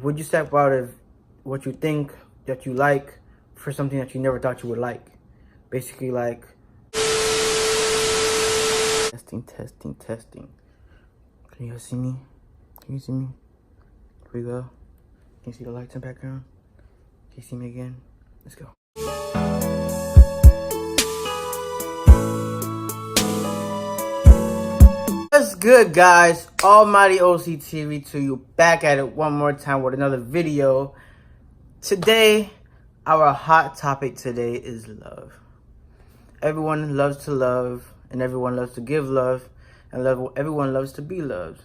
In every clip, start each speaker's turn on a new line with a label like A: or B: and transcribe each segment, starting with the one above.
A: would you step out of what you think that you like for something that you never thought you would like? Basically, like, testing. Can you guys see me? Can you see me? Here we go. Can you see the lights in the background? Can you see me again? Let's go. What's good, guys? Almighty OCTV to you, back at it one more time with another video. Today, our hot topic today is love. Everyone loves to love, and everyone loves to give love, and everyone loves to be loved.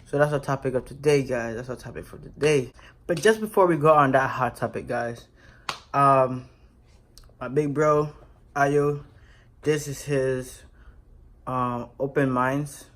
A: So that's our topic of today, guys. That's our topic for today. But just before we go on that hot topic, guys, my big bro, Ayo, this is his Open Minds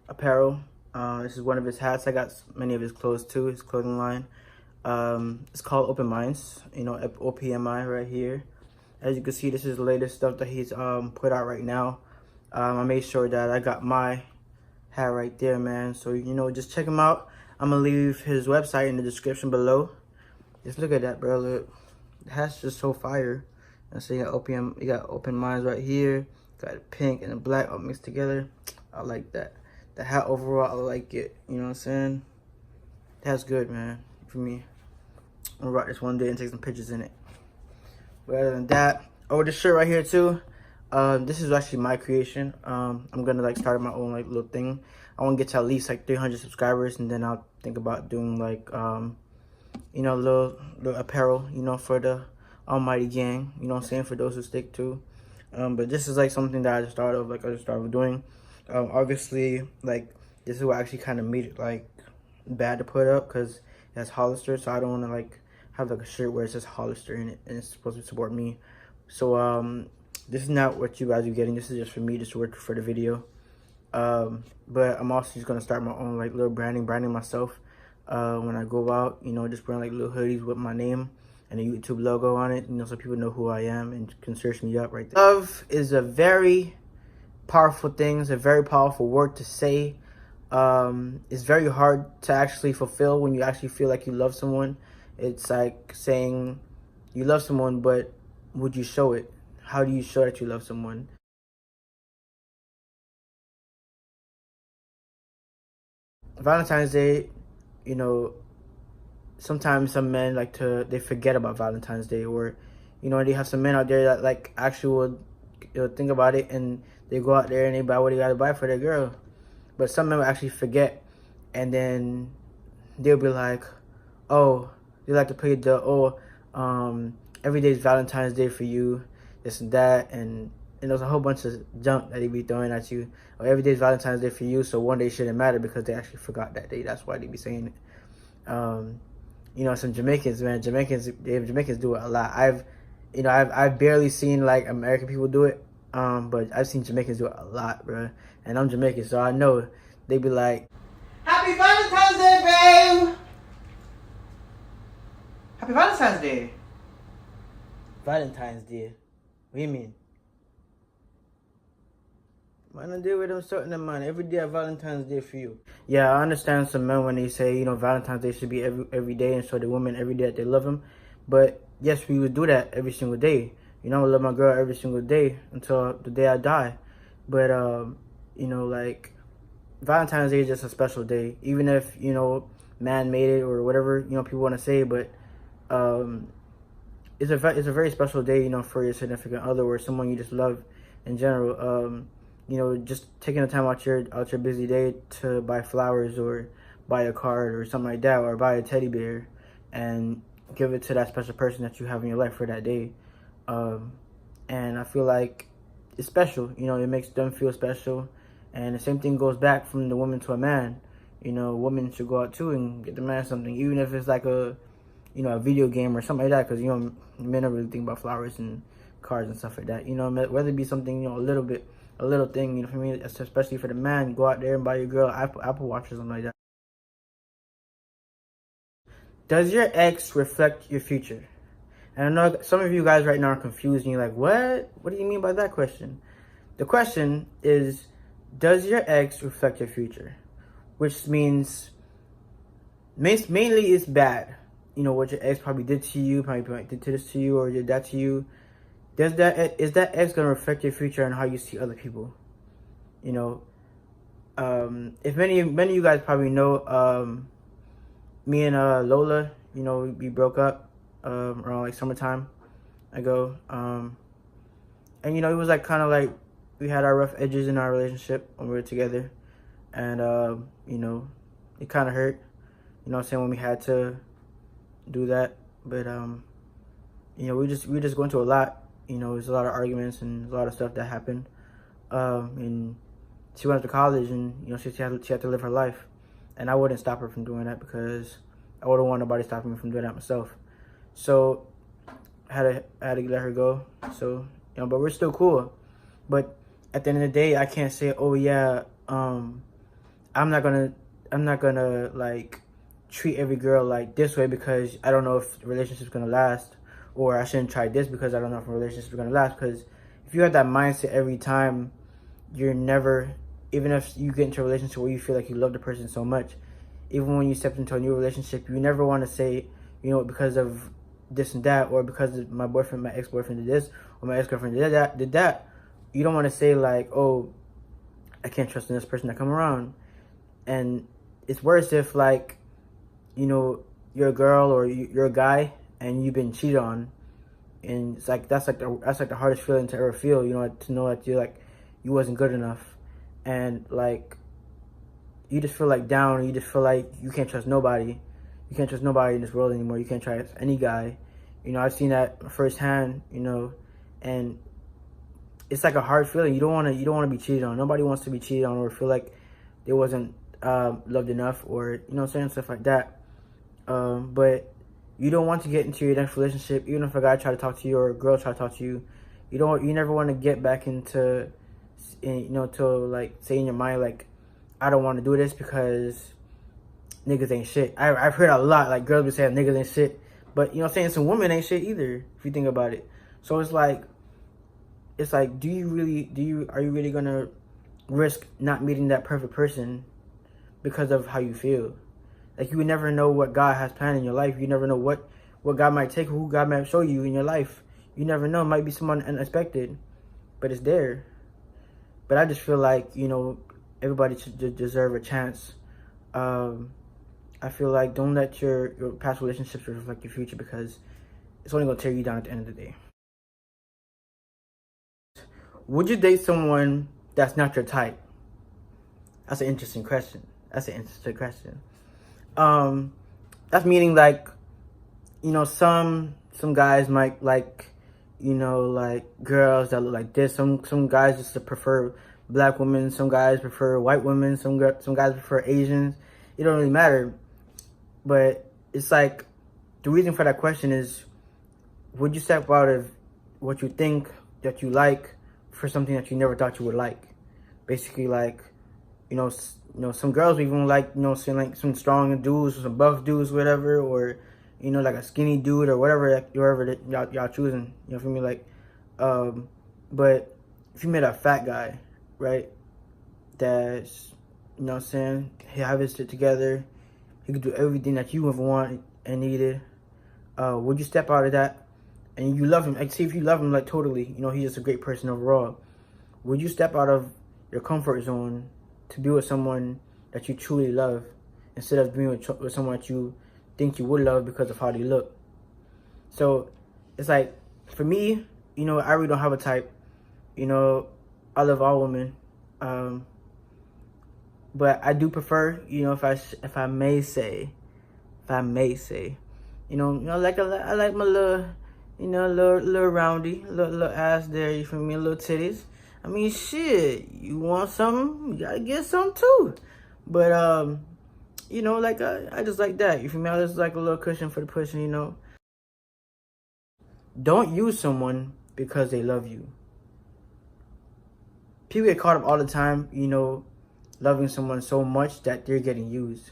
A: Apparel. This is one of his hats. I got many of his clothes too, his clothing line. It's called Open Minds, you know, OPMI right here. As you can see, this is the latest stuff that he's put out right now. I made sure that I got my hat right there, man. So, you know, just check him out. I'm gonna leave his website in the description below. Just look at that, bro. Look, the hat's just so fire. And so you got Open Minds right here. Got the pink and the black all mixed together. I like that. The hat overall, I like it. You know what I'm saying? That's good, man. For me, I'm gonna rock this one day and take some pictures in it. But other than that, oh, this shirt right here too. This is actually my creation. I'm gonna like start my own like little thing. I want to get to at least like 300 subscribers, and then I'll think about doing like you know, little apparel, you know, for the Almighty gang. You know what I'm saying? For those who stick to. But this is like something that I just started doing. Obviously, like, this is what actually kind of made it like bad to put up, because it has Hollister, so I don't want to like have like a shirt where it says Hollister in it and it's supposed to support me. So this is not what you guys are getting. This is just for me, just to work for the video. But I'm also just gonna start my own like little branding myself when I go out, you know, just wearing like little hoodies with my name and a YouTube logo on it, you know, so people know who I am and can search me up right there. Love is a very powerful thing. It's a very powerful word to say. It's very hard to actually fulfill when you actually feel like you love someone. It's like saying you love someone, but would you show it? How do you show that you love someone? Valentine's Day, you know, sometimes some men they forget about Valentine's Day, or, you know, they have some men out there that like actually would think about it, and they go out there and they buy what they gotta buy for their girl. But some men will actually forget, and then they'll be like, oh, they like to play every day's Valentine's Day for you, this and that, and there's a whole bunch of junk that they be throwing at you. Or every day's Valentine's Day for you, so one day shouldn't matter because they actually forgot that day. That's why they be saying it. You know, some Jamaicans, man, Jamaicans do it a lot. I've barely seen like American people do it, but I've seen Jamaicans do it a lot, bro. And I'm Jamaican, so I know they be like, "Happy Valentine's Day, babe! Happy Valentine's Day." Valentine's Day? What do you mean? Man, I deal with them certain man. Every day Valentine's Day for you. Yeah, I understand some men when they say, you know, Valentine's Day should be every day and show the women every day that they love them. But yes, we would do that every single day. You know, I love my girl every single day until the day I die. But you know, like, Valentine's Day is just a special day. Even if, you know, man made it or whatever, you know, people want to say, but it's a very special day, you know, for your significant other or someone you just love in general. You know, just taking the time out your busy day to buy flowers or buy a card or something like that, or buy a teddy bear and give it to that special person that you have in your life for that day. And I feel like it's special, you know, it makes them feel special. And the same thing goes back from the woman to a man. You know, a woman should go out too and get the man something, even if it's like a video game or something like that, because, you know, men don't really think about flowers and cards and stuff like that. You know, whether it be something, you know, a little thing, you know, for me, especially for the man, go out there and buy your girl Apple Watch or something like that. Does your ex reflect your future? And I know some of you guys right now are confused and you're like, what? What do you mean by that question? The question is, does your ex reflect your future? Which means, Mainly it's bad. You know, what your ex probably did to you, probably did this to you, or did that to you. Is that ex gonna affect your future and how you see other people? You know, if many of you guys probably know, me and Lola, you know, we broke up around like summertime ago. And you know, it was like kind of like we had our rough edges in our relationship when we were together, and you know, it kind of hurt. You know what I'm saying, when we had to do that, but you know, we just going through a lot. You know, there's a lot of arguments and a lot of stuff that happened. And she went to college, and you know, she had to live her life, and I wouldn't stop her from doing that because I wouldn't want nobody stopping me from doing that myself. So I had to let her go. So you know, but we're still cool. But at the end of the day, I can't say, oh yeah, I'm not gonna like treat every girl like this way because I don't know if the relationship's gonna last, or I shouldn't try this because I don't know if a relationship's gonna last. Because if you have that mindset every time, you're never, even if you get into a relationship where you feel like you love the person so much, even when you step into a new relationship, you never want to say, you know, because of this and that, or because of my ex-boyfriend did this, or my ex-girlfriend did that. You don't want to say like, oh, I can't trust in this person to come around. And it's worse if, like, you know, you're a girl or you're a guy and you've been cheated on, and it's like that's like the hardest feeling to ever feel. You know, to know that you wasn't good enough, and like you just feel like down. You just feel like you can't trust nobody. You can't trust nobody in this world anymore. You can't trust any guy. You know, I've seen that firsthand. You know, and it's like a hard feeling. You don't want to be cheated on. Nobody wants to be cheated on or feel like they wasn't loved enough, or you know what I'm saying, stuff like that. But you don't want to get into your next relationship, even if a guy try to talk to you or a girl try to talk to you. You never want to get back into, you know, to like say in your mind like, I don't want to do this because niggas ain't shit. I've heard a lot, like, girls be saying niggas ain't shit, but you know what I'm saying, some women ain't shit either if you think about it. So it's like are you really gonna risk not meeting that perfect person because of how you feel? Like, you would never know what God has planned in your life. You never know what God might take, who God might show you in your life. You never know. It might be someone unexpected, but it's there. But I just feel like, you know, everybody should deserve a chance. I feel like don't let your past relationships reflect your future, because it's only going to tear you down at the end of the day. Would you date someone that's not your type? That's an interesting question. That's meaning, like, you know, some guys might like, you know, like girls that look like this. Some guys just prefer black women. Some guys prefer white women. Some guys prefer Asians. It don't really matter. But it's like, the reason for that question is, would you step out of what you think that you like for something that you never thought you would like? Basically, like, you know, some girls even like, you know, seeing like some strong dudes or some buff dudes, whatever, or, you know, like a skinny dude or whatever y'all choosing. You know, for me, like, but if you met a fat guy, right, that's, you know what I'm saying, he have his shit together, he could do everything that you ever want and needed, would you step out of that? And you love him, like, see if you love him, like, totally, you know, he's just a great person overall. Would you step out of your comfort zone to be with someone that you truly love, instead of being with someone that you think you would love because of how they look? So it's like, for me, you know, I really don't have a type. You know, I love all women, but I do prefer, you know, if I may say, you know, like I like my little, you know, little roundy, little ass there. You feel me? Little titties. I mean, shit, you want something, you gotta get something too. But, you know, like, I just like that. You feel me? I just like a little cushion for the pushing, you know. Don't use someone because they love you. People get caught up all the time, you know, loving someone so much that they're getting used.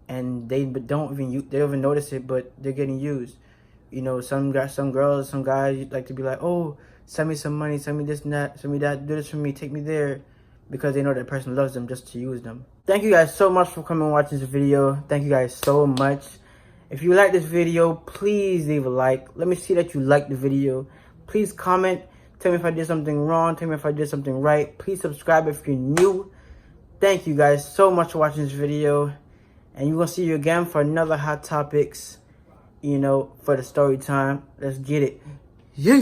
A: And they don't even notice it, but they're getting used. You know, some girls, some guys like to be like, oh, send me some money, send me this and that, send me that, do this for me, take me there, because they know that person loves them just to use them. thank you guys so much for coming and watching this video. Thank you guys so much. If you like this video, please leave a like. Let me see that you like the video. Please comment. Tell me if I did something wrong. Tell me if I did something right. Please subscribe if you're new. Thank you guys so much for watching this video. And we're going to see you again for another Hot Topics, for the story time. Let's get it. Yeah.